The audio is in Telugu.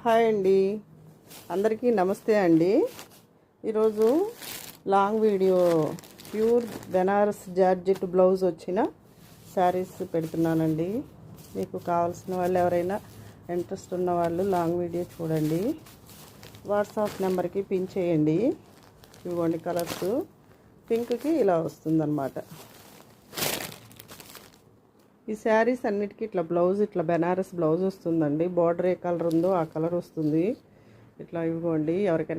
హాయ్ అండి, అందరికీ నమస్తే అండి. ఈరోజు long video pure Banaras georgette blouse వచ్చిన శారీస్ పెడుతున్నానండి. మీకు కావాల్సిన వాళ్ళు ఎవరైనా ఇంట్రెస్ట్ ఉన్న వాళ్ళు లాంగ్ వీడియో చూడండి. వాట్సాప్ నెంబర్కి పిన్ చేయండి. ఇవ్వండి కలర్స్. పింక్కి ఇలా వస్తుందన్నమాట. ఈ శారీస్ అన్నిటికీ ఇట్లా బ్లౌజ్, ఇట్లా బెనారస్ బ్లౌజ్ వస్తుందండి. బార్డర్ ఏ కలర్ ఉందో ఆ కలర్ వస్తుంది. ఇట్లా ఇవ్వండి. ఎవరికైనా